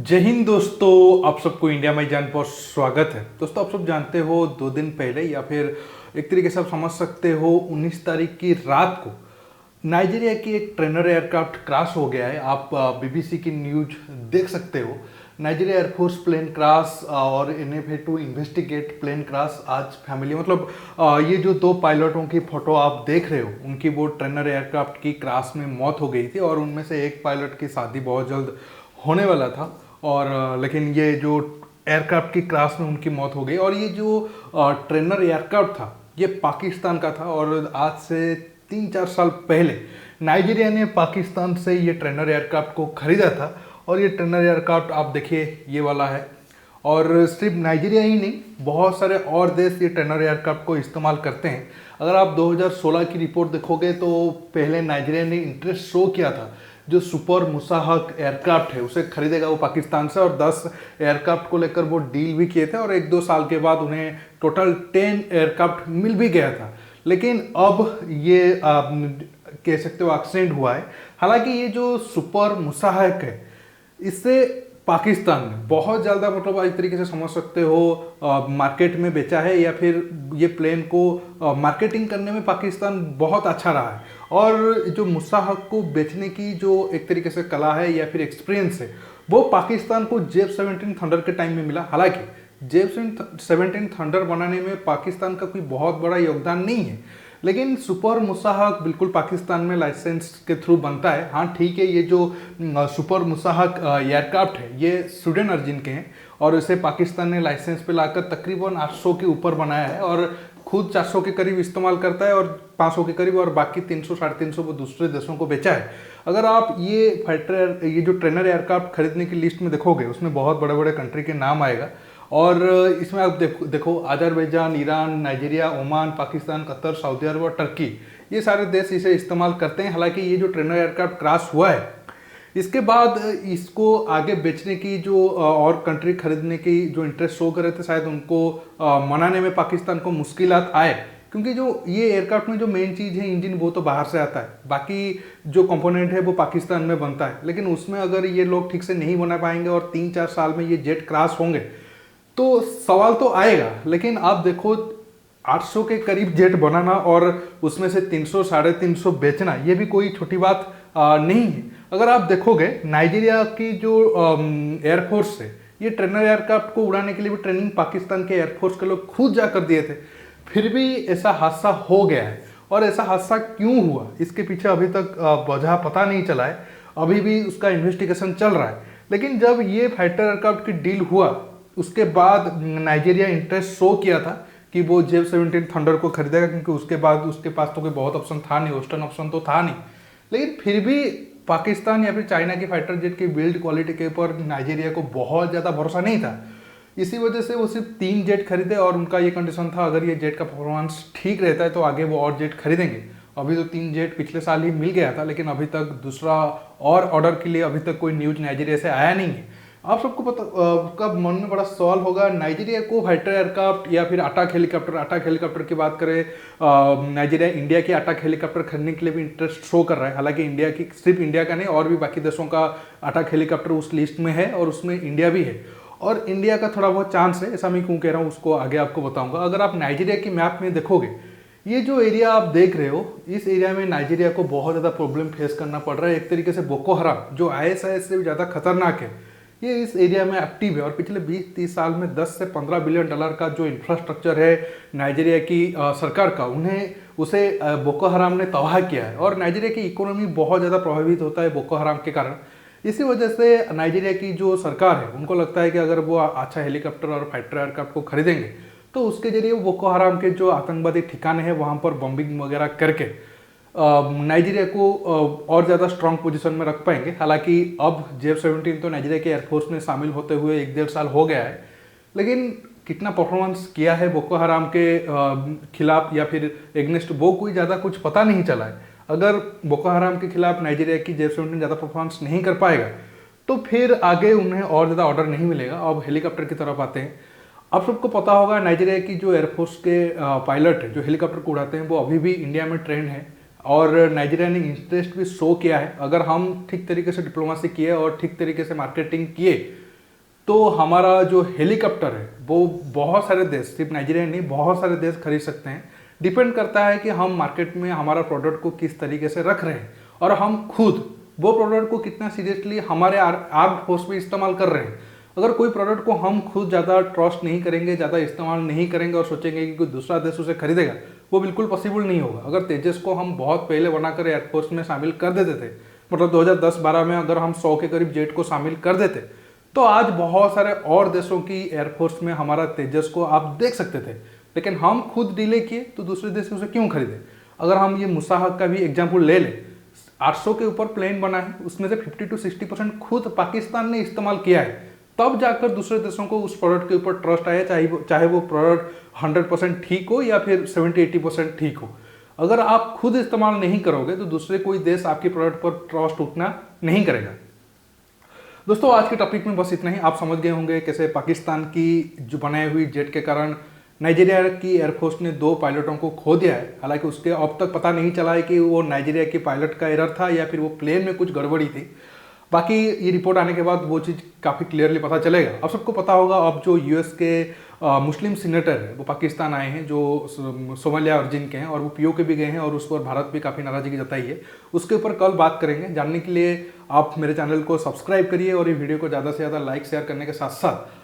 जय हिंद दोस्तों, आप सबको इंडिया में जान पर स्वागत है। दोस्तों, आप सब जानते हो 2 दिन पहले या फिर एक तरीके से आप समझ सकते हो 19 तारीख की रात को नाइजीरिया की एक ट्रेनर एयरक्राफ्ट क्रैश हो गया है। आप बीबीसी की न्यूज देख सकते हो। नाइजीरिया एयरफोर्स प्लेन क्रैश और NFA to investigate plane crash. आज फैमिली ये जो 2 पायलटों की फोटो आप देख रहे हो, उनकी वो ट्रेनर एयरक्राफ्ट की क्रैश में मौत हो गई थी और उनमें से एक पायलट की शादी बहुत जल्द होने वाला था। और लेकिन ये जो एयरक्राफ्ट की क्रैश में उनकी मौत हो गई। और ये जो ट्रेनर एयरक्राफ्ट था ये पाकिस्तान का था और आज से 3-4 साल पहले नाइजीरिया ने पाकिस्तान से ये ट्रेनर एयरक्राफ्ट को खरीदा था। और ये ट्रेनर एयरक्राफ्ट आप देखिए ये वाला है। और सिर्फ नाइजीरिया ही नहीं, बहुत सारे और देश ये ट्रेनर एयरक्राफ्ट को इस्तेमाल करते हैं। अगर आप 2016 की रिपोर्ट देखोगे तो पहले नाइजीरिया ने इंटरेस्ट शो किया था जो सुपर मुसाहक एयरक्राफ्ट है उसे खरीदेगा वो पाकिस्तान से, और 10 एयरक्राफ्ट को लेकर वो डील भी किए थे और 1-2 साल के बाद उन्हें टोटल 10 एयरक्राफ्ट मिल भी गया था। लेकिन अब ये कह सकते हो एक्सीडेंट हुआ है। हालांकि ये जो सुपर मुसाहक है इससे पाकिस्तान ने बहुत ज़्यादा एक तरीके से समझ सकते हो मार्केट में बेचा है, या फिर ये प्लेन को मार्केटिंग करने में पाकिस्तान बहुत अच्छा रहा है। और जो मुसाहक को बेचने की जो एक तरीके से कला है या फिर एक्सपीरियंस है वो पाकिस्तान को जेफ-17 थंडर के टाइम में मिला। हालांकि जेफ-17 थंडर बनाने में पाकिस्तान का कोई बहुत बड़ा योगदान नहीं है, लेकिन सुपर मुसाहक बिल्कुल पाकिस्तान में लाइसेंस के थ्रू बनता है। हाँ ठीक है, ये जो सुपर मुसाहक एयरक्राफ्ट है ये स्वीडन ओरिजिन के हैं और इसे पाकिस्तान ने लाइसेंस पे लाकर तकरीबन 800 के ऊपर बनाया है और खुद 400 के करीब इस्तेमाल करता है और 500 के करीब, और बाकी 300-350 वो दूसरे देशों को बेचा है। अगर आप ये जो ट्रेनर एयरक्राफ्ट खरीदने की लिस्ट में देखोगे उसमें बहुत बड़े बड़े कंट्री के नाम आएगा। और इसमें आप देखो Azerbaijan, Iran, Nigeria, Oman, Pakistan, Qatar, Saudi Arabia और टर्की, ये सारे देश इसे इस्तेमाल करते हैं। हालांकि ये जो ट्रेनर एयरक्राफ्ट क्रैश हुआ है इसके बाद इसको आगे बेचने की जो और कंट्री खरीदने की जो इंटरेस्ट शो कर रहे थे, शायद उनको मनाने में पाकिस्तान को मुश्किलात आए, क्योंकि जो ये एयरक्राफ्ट में जो मेन चीज़ है इंजन वो तो बाहर से आता है, बाकी जो कंपोनेंट है वो पाकिस्तान में बनता है। लेकिन उसमें अगर ये लोग ठीक से नहीं बना पाएंगे और 3-4 साल में ये जेट क्रैश होंगे तो सवाल तो आएगा। लेकिन आप देखो 800 के करीब जेट बनाना और उसमें से 300-350 बेचना ये भी कोई छोटी बात नहीं है। अगर आप देखोगे नाइजीरिया की जो एयरफोर्स है ये ट्रेनर एयरक्राफ्ट को उड़ाने के लिए भी ट्रेनिंग पाकिस्तान के एयरफोर्स के लोग खुद जाकर दिए थे, फिर भी ऐसा हादसा हो गया है। और ऐसा हादसा क्यों हुआ इसके पीछे अभी तक वजह पता नहीं चला है, अभी भी उसका इन्वेस्टिगेशन चल रहा है। लेकिन जब ये फाइटर एयरक्राफ्ट की डील हुआ उसके बाद नाइजीरिया इंटरेस्ट शो किया था कि वो जेफ-17 थंडर को खरीदेगा, क्योंकि उसके बाद उसके पास तो कोई बहुत ऑप्शन था नहीं, वेस्टर्न ऑप्शन तो था नहीं। लेकिन फिर भी पाकिस्तान या फिर चाइना की फाइटर जेट की बिल्ड क्वालिटी के ऊपर नाइजीरिया को बहुत ज़्यादा भरोसा नहीं था। इसी वजह से वो सिर्फ 3 जेट खरीदे और उनका ये कंडीशन था अगर ये जेट का परफॉर्मेंस ठीक रहता है तो आगे वो और जेट खरीदेंगे। अभी तो 3 जेट पिछले साल ही मिल गया था, लेकिन अभी तक दूसरा और ऑर्डर के लिए अभी तक कोई न्यूज नाइजीरिया से आया नहीं है। आप सबको पता कब मन में बड़ा सवाल होगा, नाइजीरिया को फाइटर एयरक्राफ्ट या फिर अटैक हेलीकॉप्टर की बात करें, नाइजीरिया इंडिया के अटैक हेलीकॉप्टर खरीदने के लिए भी इंटरेस्ट शो कर रहा है। हालांकि सिर्फ इंडिया का नहीं और भी बाकी देशों का अटैक हेलीकॉप्टर उस लिस्ट में है और उसमें इंडिया भी है। और इंडिया का थोड़ा बहुत चांस है, ऐसा मैं क्यों कह रहा हूँ उसको आगे आपको बताऊंगा। अगर आप नाइजीरिया की मैप में देखोगे ये जो एरिया आप देख रहे हो इस एरिया में नाइजीरिया को बहुत ज़्यादा प्रॉब्लम फेस करना पड़ रहा है। एक तरीके से बोको हराम जो आईएसआईएस से भी ज़्यादा खतरनाक है ये इस एरिया में एक्टिव है और पिछले 20-30 साल में 10 से 15 बिलियन डॉलर का जो इंफ्रास्ट्रक्चर है नाइजीरिया की सरकार का उसे बोको हराम ने तबाह किया है। और नाइजीरिया की इकोनॉमी बहुत ज़्यादा प्रभावित होता है बोको हराम के कारण। इसी वजह से नाइजीरिया की जो सरकार है उनको लगता है कि अगर वो अच्छा हेलीकॉप्टर और फाइटर एयरक्राफ्ट को खरीदेंगे तो उसके जरिए वो बोको हराम के जो आतंकवादी ठिकाने हैं वहाँ पर बम्बिंग वगैरह करके नाइजीरिया को और ज़्यादा स्ट्रांग पोजीशन में रख पाएंगे। हालांकि अब जेफ-17 तो नाइजीरिया के एयरफोर्स में शामिल होते हुए 1-1.5 साल हो गया है, लेकिन कितना परफॉर्मेंस किया है बोको हराम के खिलाफ या फिर एग्नेस्ट वो कोई ज़्यादा कुछ पता नहीं चला है। अगर बोको हराम के खिलाफ नाइजीरिया की जेफ-17 ज़्यादा परफॉर्मेंस नहीं कर पाएगा तो फिर आगे उन्हें और ज़्यादा ऑर्डर नहीं मिलेगा। अब हेलीकॉप्टर की तरफ आते हैं। आप सबको पता होगा नाइजीरिया की जो एयरफोर्स के पायलट है जो हेलीकॉप्टर को उड़ाते हैं वो अभी भी इंडिया में ट्रेंड है और नाइजीरिया ने इंटरेस्ट भी शो किया है। अगर हम ठीक तरीके से डिप्लोमेसी किए और ठीक तरीके से मार्केटिंग किए तो हमारा जो हेलीकॉप्टर है वो बहुत सारे देश, सिर्फ नाइजीरिया नहीं, बहुत सारे देश खरीद सकते हैं। डिपेंड करता है कि हम मार्केट में हमारा प्रोडक्ट को किस तरीके से रख रहे हैं और हम खुद वो प्रोडक्ट को कितना सीरियसली हमारे आर्म्ड फोर्स में इस्तेमाल कर रहे हैं। अगर कोई प्रोडक्ट को हम खुद ज़्यादा ट्रस्ट नहीं करेंगे, ज़्यादा इस्तेमाल नहीं करेंगे और सोचेंगे कि कोई दूसरा देश उसे खरीदेगा, वो बिल्कुल पॉसिबल नहीं होगा। अगर तेजस को हम बहुत पहले बनाकर एयरफोर्स में शामिल कर देते थे, मतलब 2010-12 में अगर हम 100 के करीब जेट को शामिल कर देते, तो आज बहुत सारे और देशों की एयरफोर्स में हमारा तेजस को आप देख सकते थे। लेकिन हम खुद डिले किए तो दूसरे देश उसे क्यों खरीदे। अगर हम ये मुसाहक का भी एग्जाम्पल ले लें, 800 के ऊपर प्लेन बना है, उसमें से 50-60% खुद पाकिस्तान ने इस्तेमाल किया है, तब जाकर दूसरे देशों को उस प्रोडक्ट के ऊपर ट्रस्ट आया, चाहे वो प्रोडक्ट 100% ठीक हो या फिर 70-80% ठीक हो। अगर आप खुद इस्तेमाल नहीं करोगे तो दूसरे कोई देश आपके प्रोडक्ट पर ट्रस्ट उठना नहीं करेगा। दोस्तों, आज के टॉपिक में बस इतना ही। आप समझ गए होंगे कैसे पाकिस्तान की जो बनाई हुई जेट के कारण नाइजीरिया की एयरफोर्स ने 2 पायलटों को खो दिया है। हालांकि उसके अब तक पता नहीं चला है कि वो नाइजीरिया के पायलट का एरर था या फिर वो प्लेन में कुछ गड़बड़ी थी। बाकी ये रिपोर्ट आने के बाद वो चीज़ काफ़ी क्लियरली पता चलेगा। अब सबको पता होगा, अब जो यूएस के मुस्लिम सीनेटर है वो पाकिस्तान आए हैं, जो सोमालिया ओरिजिन के हैं और वो पीओके भी गए हैं और उस पर भारत भी काफ़ी नाराजगी जताई है। उसके ऊपर कल बात करेंगे। जानने के लिए आप मेरे चैनल को सब्सक्राइब करिए और ये वीडियो को ज़्यादा से ज़्यादा लाइक शेयर करने के साथ साथ